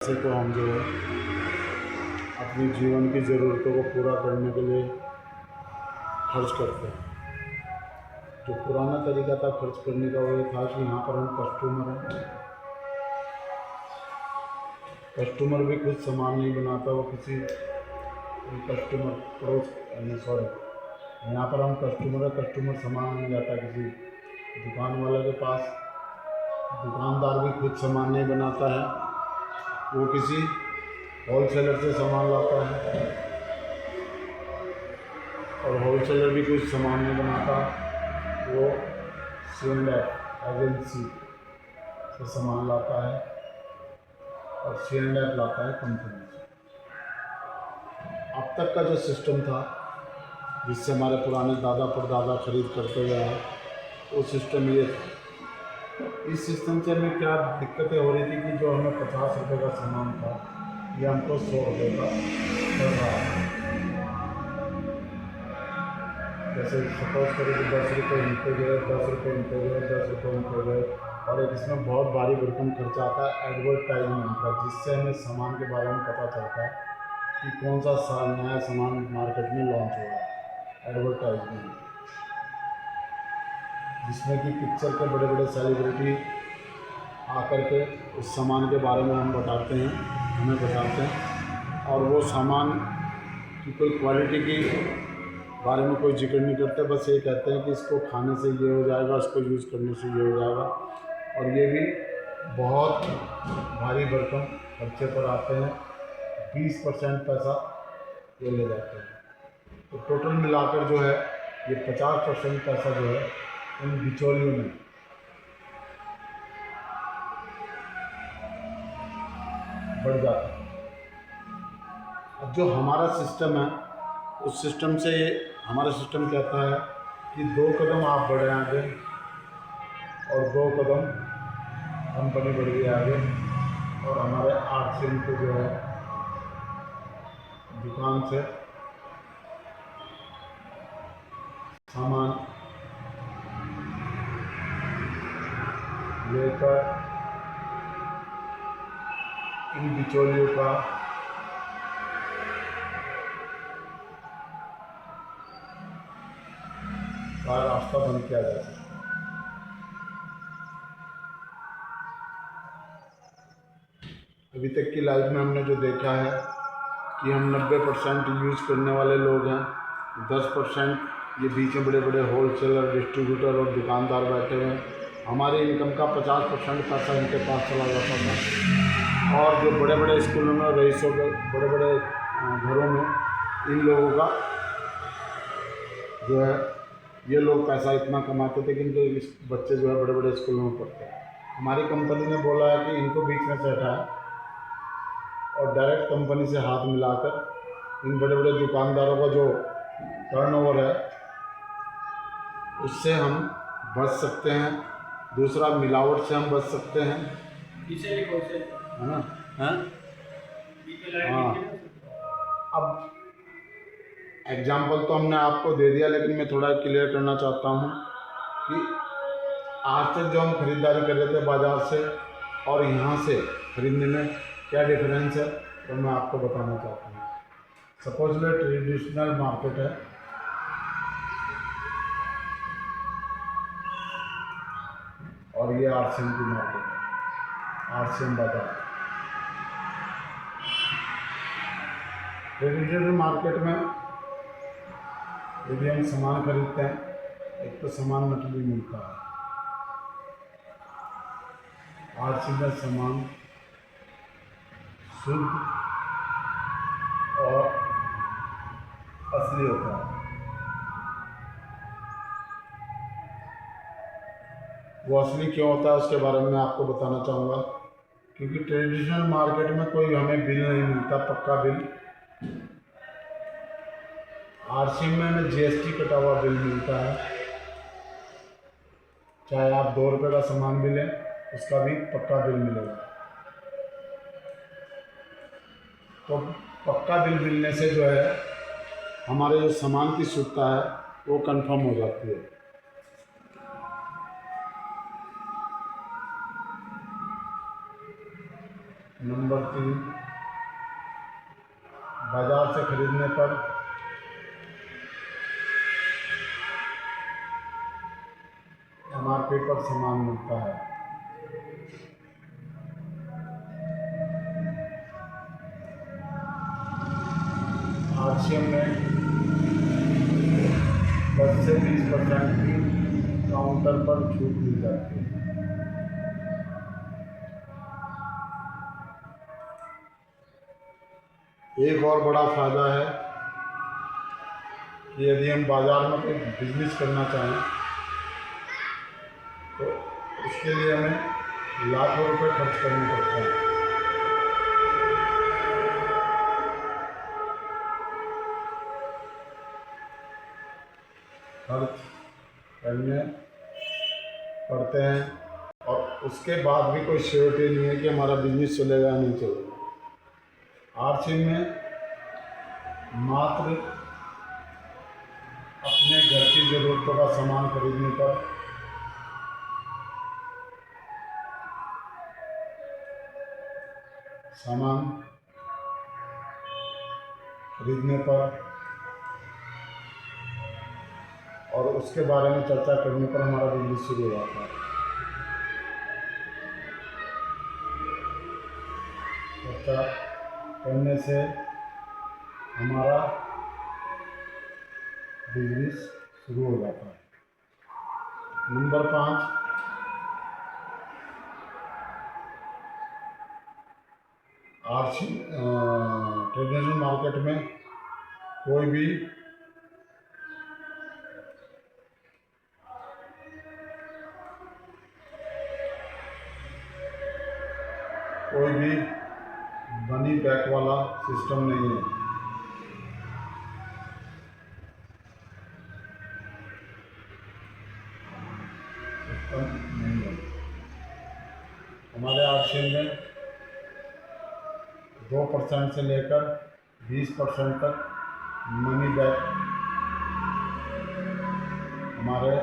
पैसे को हम जो है अपने जीवन की ज़रूरतों को पूरा करने के लिए खर्च करते हैं। जो पुराना तरीका था खर्च करने का वो ये था कि यहाँ पर हम कस्टमर हैं, कस्टमर भी खुद सामान नहीं बनाता, वो किसी कस्टमर पड़ोस सॉरी यहाँ पर हम कस्टमर है, कस्टमर सामान नहीं जाता किसी दुकान वाले के पास, दुकानदार भी खुद सामान नहीं बनाता है, वो किसी होलसेलर से सामान लाता है और होलसेलर भी कुछ सामान नहीं बनाता, वो C&F एजेंसी से सामान लाता है और C&F लाता है कंपनी से। अब तक का जो सिस्टम था जिससे हमारे पुराने दादा परदादा खरीद करते हुए आए, वो सिस्टम ये था। इस सिस्टम से हमें क्या दिक्कतें हो रही थी कि जो हमें 50 रुपये का सामान था ये हमको 100 रुपये का पड़ रहा है। जैसे सपोज करें कि 10 रुपये इनके गए, 10 रुपये इनके गए, 10 रुपये इनके गए, और एक इसमें बहुत भारी भरकम खर्चा आता है एडवर्टाइजमेंट का, जिससे हमें सामान के बारे में पता चलता है कि कौन सा नया सामान मार्केट में लॉन्च हो रहा है। एडवर्टाइजमेंट जिसमें कि पिक्चर के बड़े बड़े सेलिब्रिटी आकर के उस सामान के बारे में हमें बताते हैं और वो सामान की कोई क्वालिटी की बारे में कोई जिक्र नहीं करते, बस ये कहते हैं कि इसको खाने से ये हो जाएगा, इसको यूज़ करने से ये हो जाएगा, और ये भी बहुत भारी भरकम खर्चे पर आते हैं। 20% पैसा ये ले जाते हैं। तो टोटल मिलाकर जो है ये 50% पैसा जो है उन बिचौलियों में बढ़ जाता है। अब जो हमारा सिस्टम है उस सिस्टम से हमारा सिस्टम कहता है कि 2 कदम आप बढ़े आगे और 2 कदम कंपनी बढ़ गई आगे, और हमारे आर्थिक को जो है दुकान से सामान लेकर इन बिचौलियों का रास्ता बंद किया जा सकता है। अभी तक की लाइफ में हमने जो देखा है कि हम 90% यूज़ करने वाले लोग हैं, 10% ये बीच में बड़े बड़े होलसेलर, डिस्ट्रीब्यूटर और दुकानदार बैठे हुए हैं। हमारे इनकम का 50% पैसा इनके पास चला जाता था, और जो बड़े बड़े स्कूलों में, रईसों के बड़े बड़े घरों में इन लोगों का जो है ये लोग पैसा इतना कमाते थे कि इनके बच्चे जो है बड़े बड़े स्कूलों में पढ़ते हैं। हमारी कंपनी ने बोला है कि इनको बीच में से हटाएं और डायरेक्ट कंपनी से हाथ मिलाकर इन बड़े बड़े दुकानदारों का जो टर्नओवर है उससे हम बच सकते हैं। दूसरा, मिलावट से हम बच सकते हैं, है ना? हाँ, अब एग्जाम्पल तो हमने आपको दे दिया, लेकिन मैं थोड़ा क्लियर करना चाहता हूँ कि आज तक जो हम खरीदारी कर रहे थे बाज़ार से और यहाँ से खरीदने में क्या डिफरेंस है, तो मैं आपको बताना चाहता हूँ। सपोज ले ट्रेडिशनल मार्केट है, और ये RCM की मार्केट है, RCM बाजार। ट्रेडिशनल मार्केट में यदि हम सामान खरीदते हैं, एक तो सामान नकली मिलता है, RCM में सामान शुद्ध और असली होता है। वो असली क्यों होता है उसके बारे में आपको बताना चाहूँगा, क्योंकि ट्रेडिशनल मार्केट में कोई हमें बिल नहीं मिलता, पक्का बिल। RCM में हमें GST कटा हुआ बिल मिलता है, चाहे आप 2 रुपये का सामान भी लें उसका भी पक्का बिल मिलेगा। तो पक्का बिल मिलने से जो है हमारे जो सामान की शुद्धता है वो कंफर्म हो जाती है। नंबर नंबर 3, बाज़ार से खरीदने पर MRP पर सामान मिलता है। RCM में 10 से 20% की काउंटर पर छूट मिल जाती है। एक और बड़ा फ़ायदा है कि यदि हम बाज़ार में कोई बिजनेस करना चाहें तो उसके लिए हमें लाखों रुपए खर्च करने पड़ते हैं। खर्च करने पड़ते हैं और उसके बाद भी कोई श्योरिटी नहीं है कि हमारा बिजनेस चलेगा या नहीं चलेगा। RCM में मात्र अपने घर की ज़रूरतों का सामान खरीदने पर और उसके बारे में चर्चा करने पर हमारा बिजनेस शुरू हो जाता है। चर्चा करने से हमारा बिजनेस शुरू हो जाता है। नंबर 5, ट्रेडिशनल मार्केट में कोई भी मनी बैक वाला सिस्टम नहीं है। हमारे RCM में 2% से लेकर 20% तक मनी बैक हमारे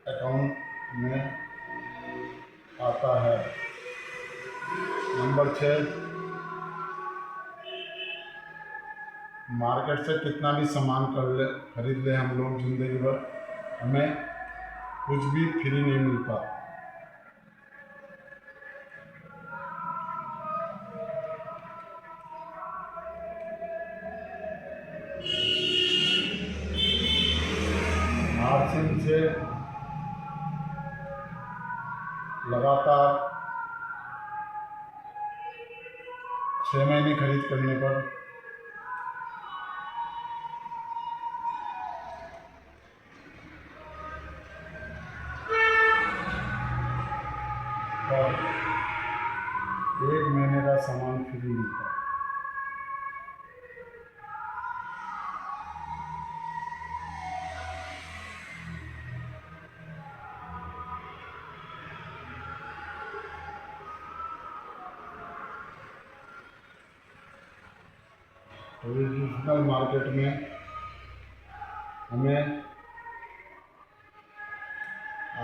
अकाउंट में आता है। नंबर 6, मार्केट से कितना भी सामान खरीद ले हम लोग ज़िंदगी भर, हमें कुछ भी फ्री नहीं मिलता। RCM से लगातार 6 महीने खरीद करने पर और 1 महीने का सामान फ्री मिलता है। ट्रेडिशनल मार्केट में हमें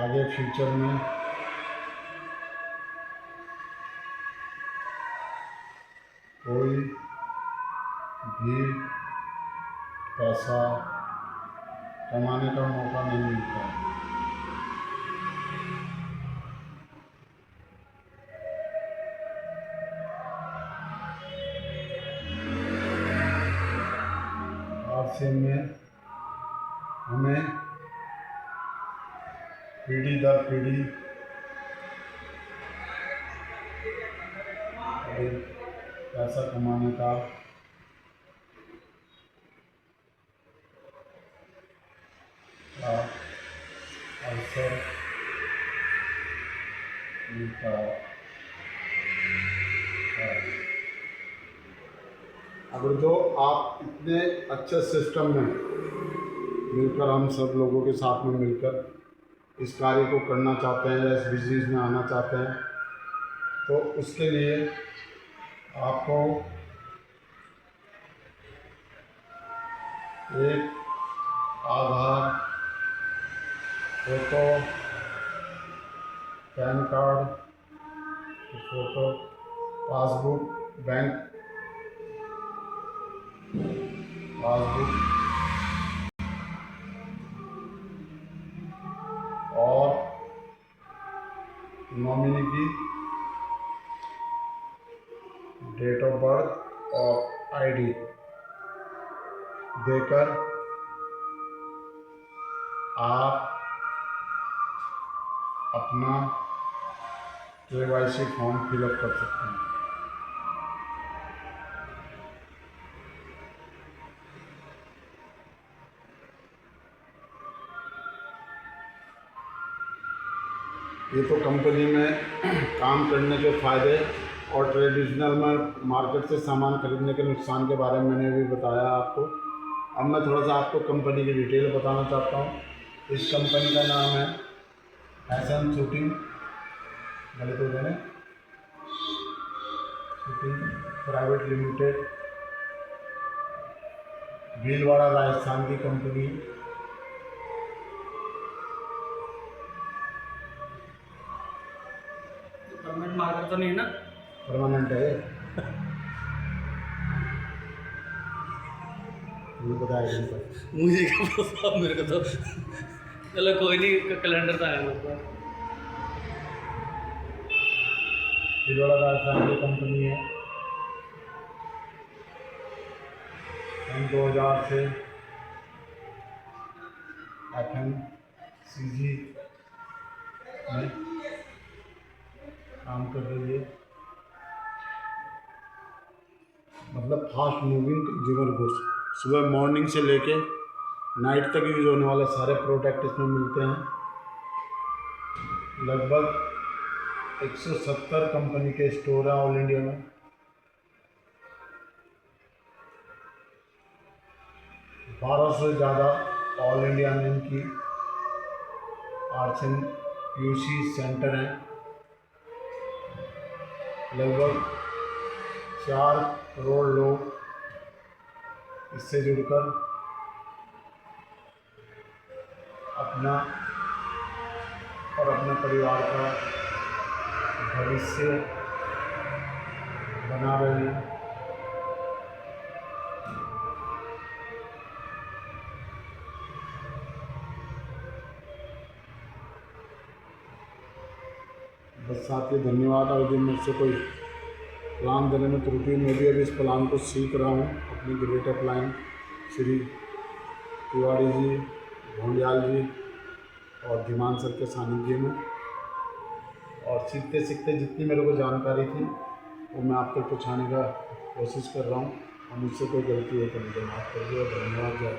आगे फ्यूचर में कोई भी पैसा कमाने का मौका नहीं मिलता है। RCM में हमें पीढ़ी दर पीढ़ी पैसा कमाने का अवसर मिलता है। अगर जो आप इतने अच्छे सिस्टम में मिलकर, हम सब लोगों के साथ में मिलकर इस कार्य को करना चाहते हैं या इस बिजनेस में आना चाहते हैं, तो उसके लिए आपको एक Aadhaar, photo, PAN card photo, passbook, bank passbook और नॉमिनी की डेट ऑफ बर्थ और आईडी देकर आप अपना KYC फॉर्म फिलअप कर सकते हैं। ये तो कंपनी में काम करने के फ़ायदे और ट्रेडिशनल में मार्केट से सामान खरीदने के नुकसान के बारे में मैंने अभी बताया आपको। अब मैं थोड़ा सा आपको कंपनी की डिटेल बताना चाहता हूँ। इस कंपनी का नाम है एसएम शूटिंग, गलत हो गया, shooting private limited, Bhilwara Rajasthan की कंपनी। परमानेंट मार्कर तो नहीं है ना? परमानेंट है ये बताया इनका। मुझे क्या पता, मेरे को तो चलो कोई नहीं, कैलेंडर तो आया मेरे पास। भीलवाड़ा राजस्थान की कंपनी है। सन 2000 से FMCG में काम कर रही है, मतलब फास्ट मूविंग कंज्यूमर गुड्स। सुबह मॉर्निंग से लेके नाइट तक यूज होने वाले सारे प्रोडक्ट इसमें मिलते हैं। लगभग 170 कंपनी के स्टोर हैं ऑल इंडिया में। 1200 से ज़्यादा ऑल इंडिया में इनकी RCMUC सेंटर हैं। लगभग 4 करोड़ लोग इससे जुड़कर अपना और अपने परिवार का भविष्य बना रहे हैं। बस साथ ही धन्यवाद। और यदि मुझसे कोई प्लान देने में त्रुटि, मैं भी अभी इस प्लान को सीख रहा हूँ अपनी ग्रेट अपलाइन श्री तिवारी जी, भोंडियाल जी और धीमान सर के सानिध्य में। और सीखते सीखते जितनी मेरे को जानकारी थी वो मैं आप तक पहुँचाने का कोशिश कर रहा हूँ। और मुझसे कोई गलती हो तो मुझे माफ़ कर दो। धन्यवाद। जय